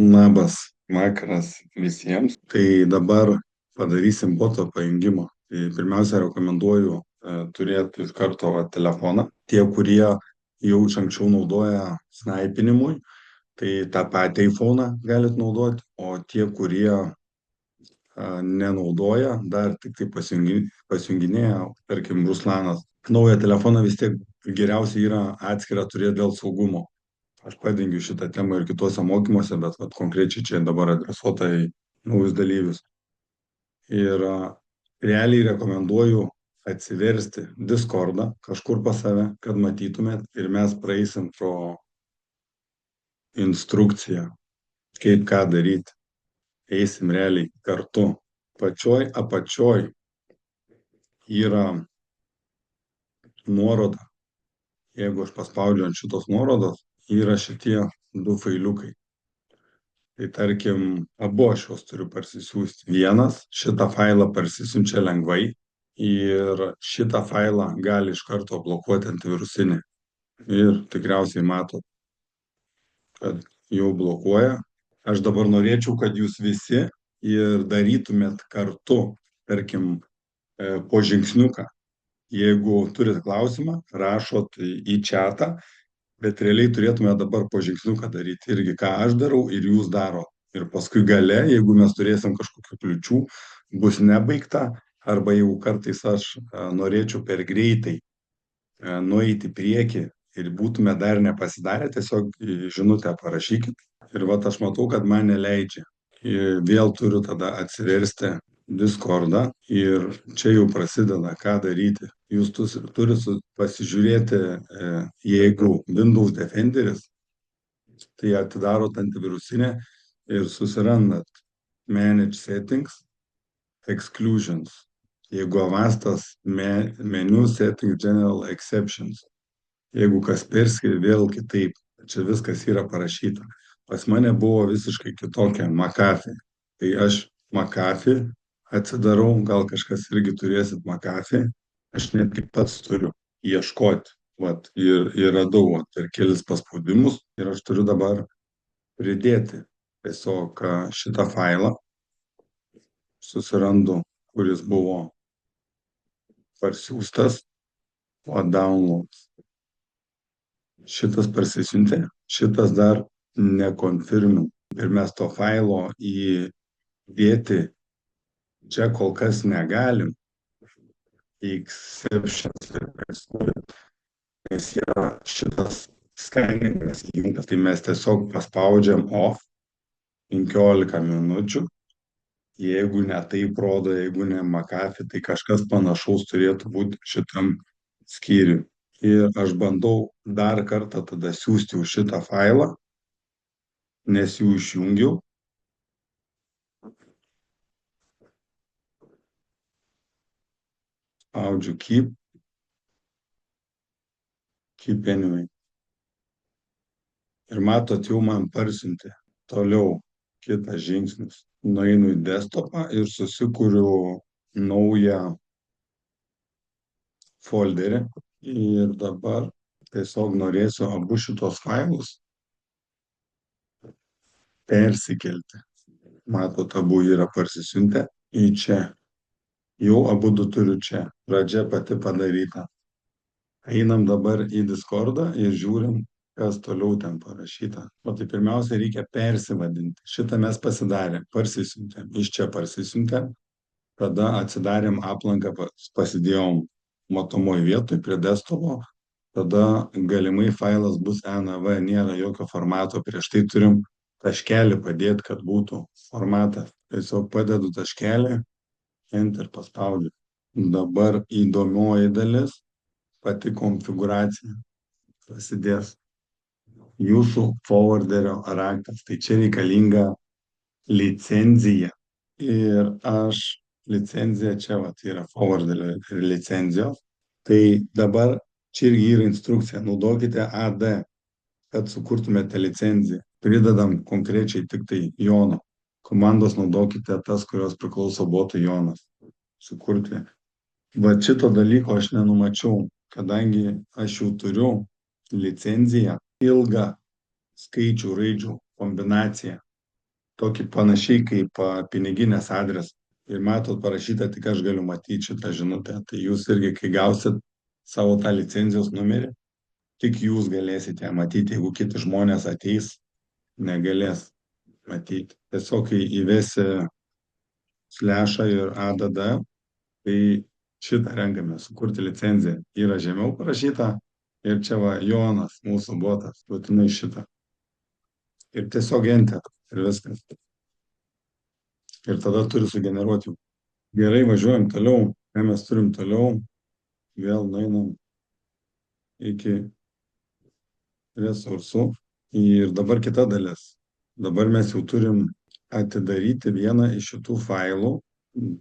Labas vakaras visiems. Tai dabar padarysim boto pajungimą. Tai pirmiausia, rekomenduoju turėti iš karto telefoną. Tie, kurie jau iš anksčiau naudoja snaipinimui, tai tą patį iPhone galit naudoti, o tie, kurie nenaudoja, dar tik tai pasijunginėja, tarkim, Ruslanas. Naują telefoną vis tiek geriausia yra atskirą turėti dėl saugumo. Aš padengiu šitą temą ir kituose mokymuose, bet vat, konkrečiai čia dabar adresuota į naujus dalyvius. Ir realiai rekomenduoju atsiversti Discordą kažkur pas save, kad matytumėt ir mes praeisim pro instrukciją, kaip ką daryti. Eisim realiai kartu. Pačioj apačioj yra nuoroda. Jeigu aš paspaudžiu ant šitos nuorodos, yra šitie du failiukai. Tai tarkim, abu aš juos turiu parsisiųsti. Vienas šitą failą parsisiunčia lengvai ir šitą failą gali iš karto blokuoti antivirusinį. Ir tikriausiai matot, kad jau blokuoja. Aš dabar norėčiau, kad jūs visi ir darytumėt kartu, tarkim, po žingsniuką. Jeigu turit klausimą, rašot į chatą, bet realiai turėtume dabar po žingsniuką daryti irgi, ką aš darau ir jūs darot. Ir paskui gale, jeigu mes turėsim kažkokių kliučių, bus nebaigta, arba jeigu kartais aš norėčiau per greitai nueiti į priekį ir būtume dar nepasidarę, tiesiog žinutę parašykit. Ir vat aš matau, kad man neleidžia. Ir vėl turiu tada atsiversti Discordą ir čia jau prasideda, ką daryti. Jūs turite pasižiūrėti, jeigu Windows Defenderis, tai atidarot antivirusinę ir susirandat Manage Settings, Exclusions. Jeigu Avastas, Menu Settings, General Exceptions. Jeigu Kaspersky, vėl kitaip. Čia viskas yra parašyta. Pas mane buvo visiškai kitokia McAfee. Tai aš McAfee atsidarau, gal kažkas irgi turėsit McAfee. Aš netgi pats turiu ieškoti. Vat, ir radau per kelis paspaudimus ir aš turiu dabar pridėti tiesiog šitą failą. Susirandu, kuris buvo parsiųstas. Downloads. Šitas parsisiuntė, šitas dar nekonfirmin. Ir mes to failo įdėti čia kol kas negalim. Exceptions, nes yra šitas skaningas įjungtas. Tai mes tiesiog paspaudžiam off 15 minučių. Jeigu ne taip rodo, jeigu ne McAfee, tai kažkas panašaus turėtų būti šitam skyriui. Ir aš bandau dar kartą tada siūsti už šitą failą, nes jų išjungiau. Spaudžiu keep anyway. Ir matot, jau man parsiuntė. Toliau kitas žingsnis. Nueinu į desktopą ir susikuriu naują folderį. Ir dabar tiesiog norėsiu abu šitos failus persikelti. Matot, abu yra parsisiuntę į čia. Jau abu du turiu čia. Pradžia pati padaryta. Einam dabar į Discordą ir žiūrim, kas toliau ten parašyta. O tai pirmiausia, reikia persivadinti. Šitą mes pasidarėm, parsisiuntėm. Iš čia parsisiuntėm. Tada atsidarėm aplanką, pasidėjom matomoj vietoj prie desktopo. Tada galimai failas bus env, nėra jokio formato. Prieš tai turim taškelį padėti, kad būtų formatas. Tiesiog padedu taškelį, enter paspaudžiu. Dabar įdomioji dalis, pati konfiguracija prasidės. Jūsų forwarderio raktas. Tai čia reikalinga licenzija. Ir aš licenzija čia yra forwarderio licenzijos. Tai dabar čia irgi yra instrukcija. Naudokite AD, kad sukurtumėte licenciją. Pridedam konkrečiai tik tai Jono. Komandos naudokite tas, kurios priklauso botui Jonas. Sukurti. Va šito dalyko aš nenumačiau, kadangi aš jau turiu licenciją, ilgą skaičių raidžių kombinaciją. tokį panašiai kaip piniginės adresą. Ir matot parašyta, tik aš galiu matyti šitą žinutę. Tai jūs irgi, kai gausit savo tą licenzijos numerį, tik jūs galėsite ją matyti. Jeigu kiti žmonės ateis, negalės matyti. Tiesiog, kai įvesi slešą ir ADD, tai šitą renkame, sukurti licenciją. Yra žemiau parašyta ir čia va Jonas, mūsų botas, būtinai šitą. Ir tiesiog enter ir viskas. Ir tada turi sugeneruoti. Gerai, važiuojam toliau. Ką mes turim toliau? Vėl nueinam iki resursų. Ir dabar kita dalis. Dabar mes jau turim atidaryti vieną iš šitų failų,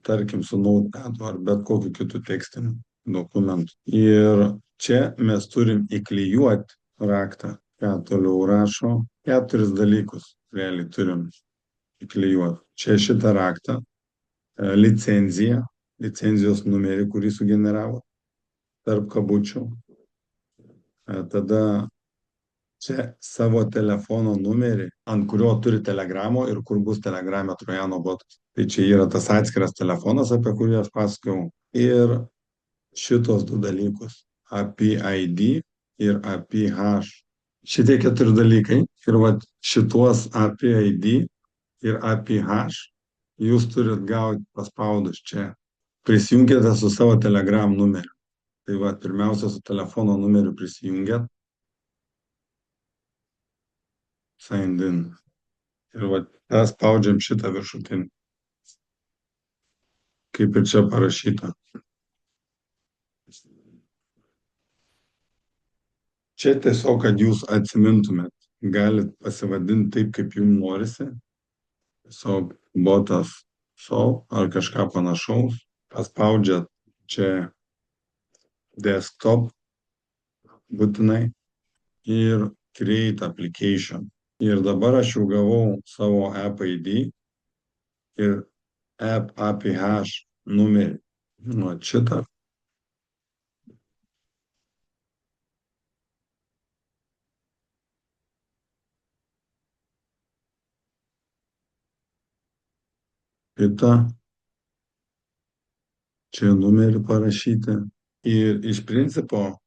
tarkim su Notepad ar bet kokiu kitu tekstiniu dokumentu. Ir čia mes turim įklijuoti raktą. Ką toliau rašo? 4 dalykus realiai turim įklijuoti. Čia šitą raktą, licenciją, licenzijos numerį, kurį sugeneravo, tarp kabučių. Tada čia savo telefono numerį, ant kurio turi telegramo ir kur bus telegrame trojano botas. Tai čia yra tas atskiras telefonas, apie kurį aš pasakojau. Ir šitos 2 dalykus. API ID ir API hash. Šitie 4 dalykai. Ir va šituos API ID ir API hash jūs turit gauti paspaudus čia. Prisijungėte su savo telegram numeriu. Tai va, pirmiausia, su telefono numeriu prisijungėt. Signed in. Ir va, spaudžiam šitą viršutinį. Kaip ir čia parašyta. Čia tiesiog, kad jūs atsimintumėt. Galit pasivadinti taip, kaip jums norisi. Tiesiog botas sol ar kažką panašaus. Paspaudžiat čia desktop būtinai ir create application. Ir dabar aš jau gavau savo app ID ir app API hash numerį. Nu, šitą. Šitą. Čia numerį parašyti. Ir iš principo,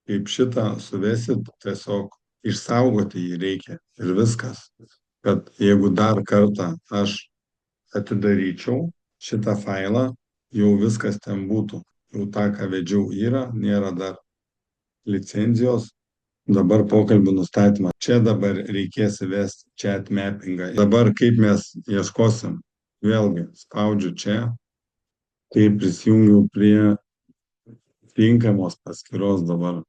kaip šitą suvesit, tiesiog išsaugoti jį reikia. Ir viskas. Kad jeigu dar kartą aš atidaryčiau šitą failą, jau viskas ten būtų. Jau tą, ką vedžiau, yra, nėra dar licenzijos. Dabar pokalbių nustatymą. Čia dabar reikės įvesti chat mappingą. Dabar kaip mes ieškosim? Vėlgi, spaudžiu čia. Tai prisijungiau prie tinkamos paskyros dabar.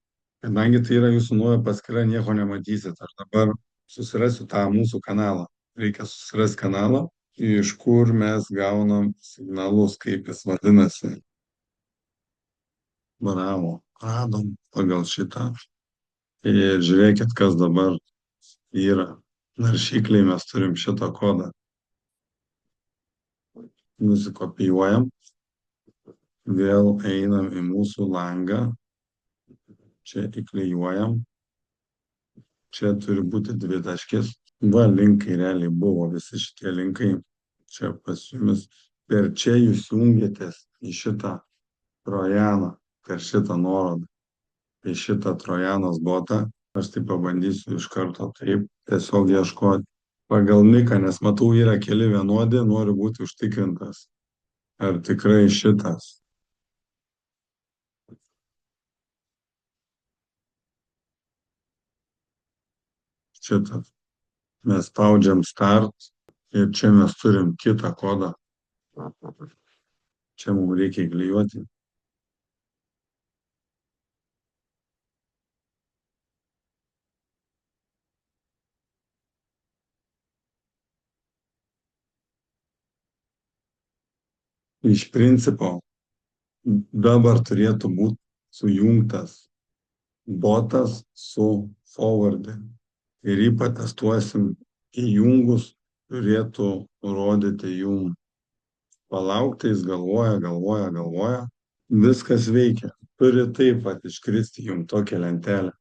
Kadangi tai yra jūsų nauja paskyra, nieko nematysit. Aš dabar susirasiu tą mūsų kanalą. Reikia susirasti kanalą, iš kur mes gaunam signalus, kaip jis vadinasi. Bravo, radom pagal šitą. Ir žiūrėkit, kas dabar yra. Naršykliai mes turim šitą kodą. Nusikopijuojam. Vėl einam į mūsų langą. Čia įklijuojam. Čia turi būti 2 taškės. Va, linkai realiai buvo, visi šitie linkai. Čia pas jumis. Per čia jūs jungiatės į šitą trojaną, per šitą nuorodą. Į šitą trojanos botą. Aš tai pabandysiu iš karto taip tiesiog ieškoti pagal niką, nes matau yra keli vienodi, noriu būti užtikrintas. Ar tikrai šitas? Šitas. Mes spaudžiam start ir čia mes turim kitą kodą. Čia mums reikia įklijuoti. Iš principo dabar turėtų būti sujungtas botas su forwarding. Ir jį patestuosim įjungus, turėtų rodyti jum. Palaukti, jis galvoja. Viskas veikia. Turi taip pat iškristi jum tokią lentelę.